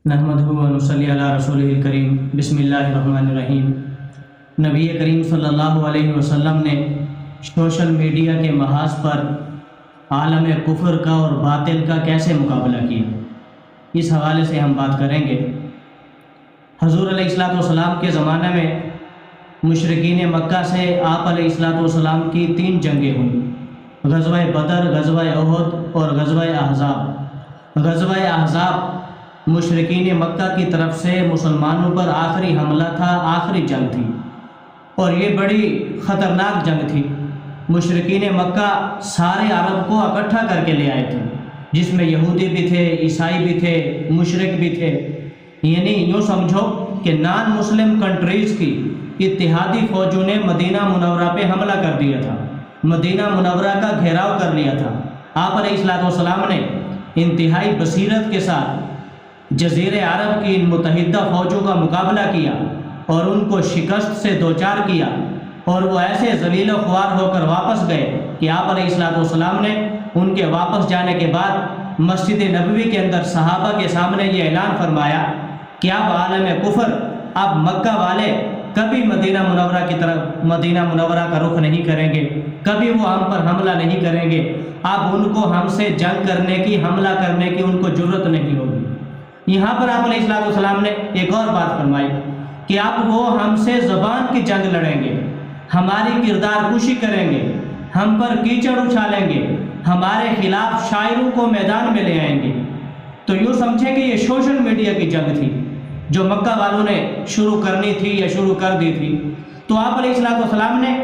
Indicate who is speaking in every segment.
Speaker 1: نحمدہ و نصلی علی رسولہ الکریم بسم اللہ الرحمن الرحیم۔ نبی کریم صلی اللہ علیہ وسلم نے سوشل میڈیا کے محاذ پر عالم کفر کا اور باطل کا کیسے مقابلہ کیا، اس حوالے سے ہم بات کریں گے۔ حضور علیہ السلام کے زمانے میں مشرکین مکہ سے آپ علیہ السلام کی 3 جنگیں ہوئیں، غزوہ بدر، غزوہ احد اور غزوہ احزاب۔ غزوہ احزاب مشرکین مکہ کی طرف سے مسلمانوں پر آخری حملہ تھا، آخری جنگ تھی، اور یہ بڑی خطرناک جنگ تھی۔ مشرکین مکہ سارے عرب کو اکٹھا کر کے لے آئے تھے، جس میں یہودی بھی تھے، عیسائی بھی تھے، مشرک بھی تھے، یعنی یوں سمجھو کہ نان مسلم کنٹریز کی اتحادی فوجوں نے مدینہ منورہ پہ حملہ کر دیا تھا، مدینہ منورہ کا گھیراؤ کر لیا تھا۔ آپ علیہ السلام نے انتہائی بصیرت کے ساتھ جزیرے عرب کی ان متحدہ فوجوں کا مقابلہ کیا اور ان کو شکست سے دوچار کیا، اور وہ ایسے ذلیل و خوار ہو کر واپس گئے کہ آپ علیہ السلام نے ان کے واپس جانے کے بعد مسجد نبوی کے اندر صحابہ کے سامنے یہ اعلان فرمایا کہ اب عالم کفر، اب مکہ والے کبھی مدینہ منورہ کی طرف، مدینہ منورہ کا رخ نہیں کریں گے، کبھی وہ ہم پر حملہ نہیں کریں گے، اب ان کو ہم سے جنگ کرنے کی، حملہ کرنے کی ان کو جرت نہیں ہوگی۔ یہاں پر آپ علیہ السلام نے ایک اور بات فرمائی کہ اب وہ ہم سے زبان کی جنگ لڑیں گے، ہماری کردار کشی کریں گے، ہم پر کیچڑ اچھالیں گے، ہمارے خلاف شاعروں کو میدان میں لے آئیں گے۔ تو یوں سمجھیں کہ یہ سوشل میڈیا کی جنگ تھی جو مکہ والوں نے شروع کرنی تھی یا شروع کر دی تھی۔ تو آپ علیہ السلام نے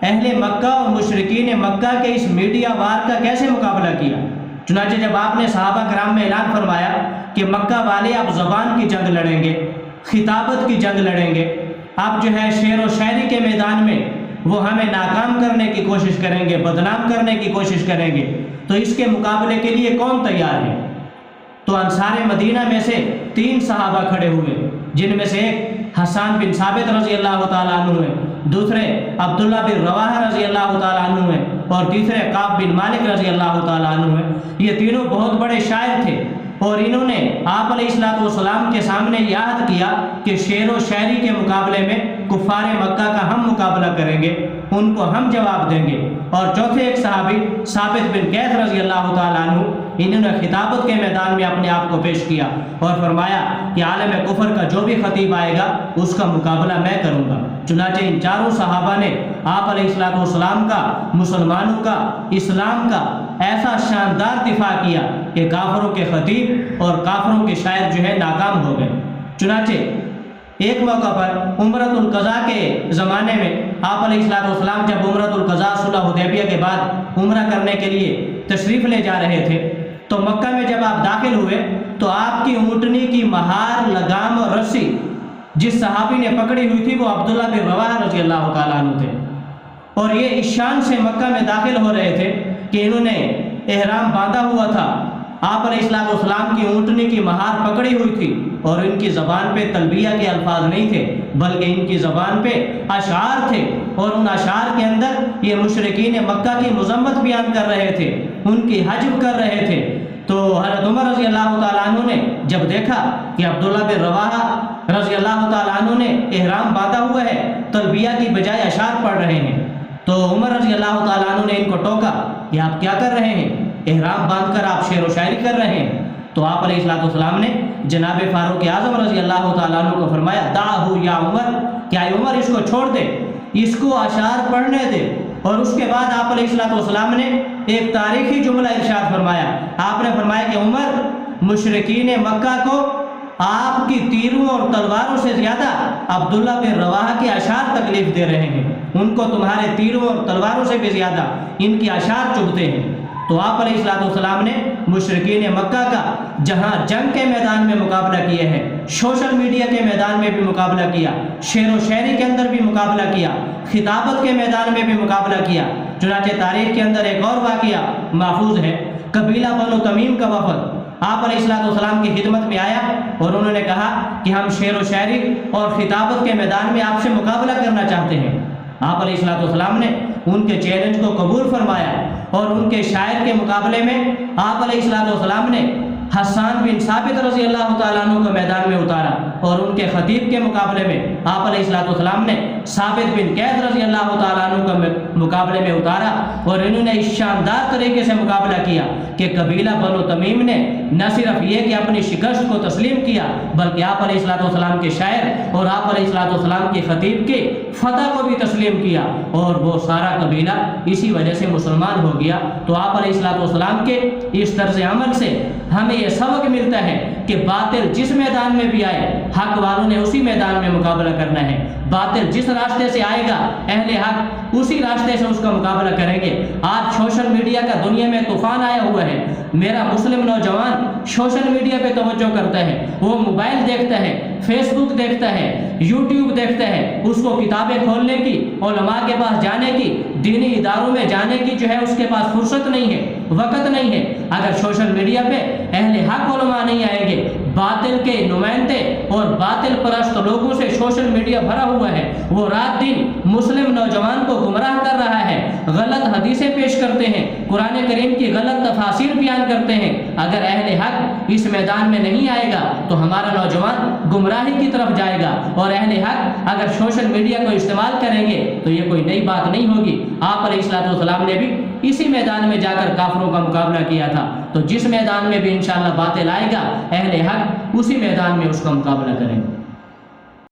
Speaker 1: اہل مکہ اور مشرکین مکہ کے اس میڈیا وار کا کیسے مقابلہ کیا؟ چنانچہ جب آپ نے صحابہ کرام میں اعلان فرمایا کہ مکہ والے اب زبان کی جنگ لڑیں گے، خطابت کی جنگ لڑیں گے، اب جو ہے شعر و شاعری کے میدان میں وہ ہمیں ناکام کرنے کی کوشش کریں گے، بدنام کرنے کی کوشش کریں گے، تو اس کے مقابلے کے لیے کون تیار ہے؟ تو انصار مدینہ میں سے 3 صحابہ کھڑے ہوئے، جن میں سے ایک حسان بن ثابت رضی اللہ تعالیٰ عنہ ہے، دوسرے عبداللہ بن رواحہ رضی اللہ تعالیٰ عنہ ہے، اور تیسرے کعب بن مالک رضی اللہ تعالیٰ عنہ ہے۔ یہ تینوں بہت بڑے شاعر تھے، اور انہوں نے آپ علیہ السلام کے سامنے یہ عہد کیا کہ شعر و شاعری کے مقابلے میں کفار مکہ کا ہم مقابلہ کریں گے، ان کو ہم جواب دیں گے۔ اور چوتھے ایک صحابی ثابت بن قیس رضی اللہ تعالیٰ عنہ، انہوں نے خطابت کے میدان میں اپنے آپ کو پیش کیا اور فرمایا کہ عالم کفر کا جو بھی خطیب آئے گا اس کا مقابلہ میں کروں گا۔ چنانچہ ان چاروں صحابہ نے آپ علیہ السلام کا، مسلمانوں کا، اسلام کا ایسا شاندار دفاع کیا کہ کافروں کے خطیب اور کافروں کے شاعر جو ہے ناکام ہو گئے۔ چنانچہ ایک موقع پر عمرۃ القضاء کے زمانے میں آپ علیہ السلام جب عمرۃ القضاء صلح حدیبیہ کے بعد عمرہ کرنے کے لیے تشریف لے جا رہے تھے، تو مکہ میں جب آپ داخل ہوئے تو آپ کی اونٹنی کی مہار، لگام اور رسی جس صحابی نے پکڑی ہوئی تھی وہ عبداللہ بن رواحہ رضی اللہ تعالیٰ عنہ تھے، اور یہ اس شان سے مکہ میں داخل ہو رہے تھے کہ انہوں نے احرام باندھا ہوا تھا، آپ علیہ السلام کی اونٹنی کی مہار پکڑی ہوئی تھی، اور ان کی زبان پہ تلبیہ کے الفاظ نہیں تھے بلکہ ان کی زبان پہ اشعار تھے، اور ان اشعار کے اندر یہ مشرکین مکہ کی مذمت بیان کر رہے تھے، ان کی حجب کر رہے تھے۔ تو حضرت عمر رضی اللہ تعالیٰ عنہ نے جب دیکھا کہ عبداللہ بن رواحہ رضی اللہ تعالیٰ عنہ نے احرام باندھا ہوا ہے، تلبیہ کی بجائے اشعار پڑھ رہے ہیں، تو عمر رضی اللہ تعالیٰ عنہ نے ان کو ٹوکا کہ آپ کیا کر رہے ہیں؟ احرام باندھ کر آپ شعر و شاعری کر رہے ہیں۔ تو آپ علیہ السلام نے جناب فاروق اعظم رضی اللہ تعالیٰ عنہ کو فرمایا، دعہ یا عمر، کیا عمر اس کو چھوڑ دے، اس کو اشعار پڑھنے دے۔ اور اس کے بعد آپ علیہ السلام نے ایک تاریخی جملہ ارشاد فرمایا، آپ نے فرمایا کہ عمر، مشرکین مکہ کو آپ کی تیروں اور تلواروں سے زیادہ عبداللہ بن رواحہ کے اشعار تکلیف دے رہے ہیں، ان کو تمہارے تیروں اور تلواروں سے بھی زیادہ ان کی اشعار چبھتے ہیں۔ تو آپ علیہ السلام نے مشرکین مکہ کا جہاں جنگ کے میدان میں مقابلہ کیا ہے، سوشل میڈیا کے میدان میں بھی مقابلہ کیا، شعر و شاعری کے اندر بھی مقابلہ کیا، خطابت کے میدان میں بھی مقابلہ کیا۔ چنانچہ تاریخ کے اندر ایک اور واقعہ محفوظ ہے، قبیلہ بنو تمیم کا وفد آپ علیہ السلام کی خدمت میں آیا اور انہوں نے کہا کہ ہم شعر و شاعری اور خطابت کے میدان میں آپ سے مقابلہ کرنا چاہتے ہیں۔ آپ علیہ السلام نے ان کے چیلنج کو قبول فرمایا، اور ان کے شاعر کے مقابلے میں آپ علیہ السلام نے حسان بن ثابت رضی اللہ تعالیٰ عنہ کو میدان میں اتارا اور ان کے خطیب کے مقابلے میں آپ علیہ السلام نے ثابت بن قیس رضی اللہ تعالیٰ عنہ کو مقابلے میں اتارا، اور انہوں نے اس شاندار طریقے سے مقابلہ کیا کہ قبیلہ بنو تمیم نے نہ صرف یہ کہ اپنی شکست کو تسلیم کیا، بلکہ آپ علیہ السلام کے شاعر اور آپ علیہ السلام کے خطیب کے فتح کو بھی تسلیم کیا، اور وہ سارا قبیلہ اسی وجہ سے مسلمان ہو گیا۔ تو آپ علیہ السلام کے اس طرز عمل سے ہمیں یہ سبق ملتا ہے کہ باطل جس میدان میں بھی آئے، حق والوں نے اسی میدان میں مقابلہ کرنا ہے۔ باطل جس راستے سے آئے گا، اہل حق اسی راستے سے اس کا مقابلہ کریں گے۔ آج سوشل میڈیا کا دنیا میں طوفان آیا ہوا ہے۔ میرا مسلم نوجوان سوشل میڈیا پہ توجہ کرتا ہے، وہ موبائل دیکھتا ہے، فیس بک دیکھتا ہے، یوٹیوب دیکھتا ہے، اس کو کتابیں کھولنے کی، علماء کے پاس جانے کی، دینی اداروں میں جانے کی جو ہے اس کے پاس فرصت نہیں ہے، وقت نہیں ہے۔ اگر سوشل میڈیا پہ اہل حق علماء نہیں آئیں گے، باطل کے نمائندے اور باطل پرست لوگوں سے سوشل میڈیا بھرا ہوا ہے، وہ رات دن مسلم نوجوان کو گمراہ کر رہا ہے، غلط حدیثیں پیش کرتے ہیں، قرآن کریم کی غلط تفاسیر بیان کرتے ہیں۔ اگر اہل حق اس میدان میں نہیں آئے گا تو ہمارا نوجوان گمراہی کی طرف جائے گا، اور اہل حق اگر سوشل میڈیا کو استعمال کریں گے تو یہ کوئی نئی بات نہیں ہوگی۔ آپ علیہ السلام نے بھی اسی میدان میں جا کر کافروں کا مقابلہ کیا تھا، تو جس میدان میں بھی انشاءاللہ باطل آئے گا، اہل حق اسی میدان میں اس کا مقابلہ کریں گے۔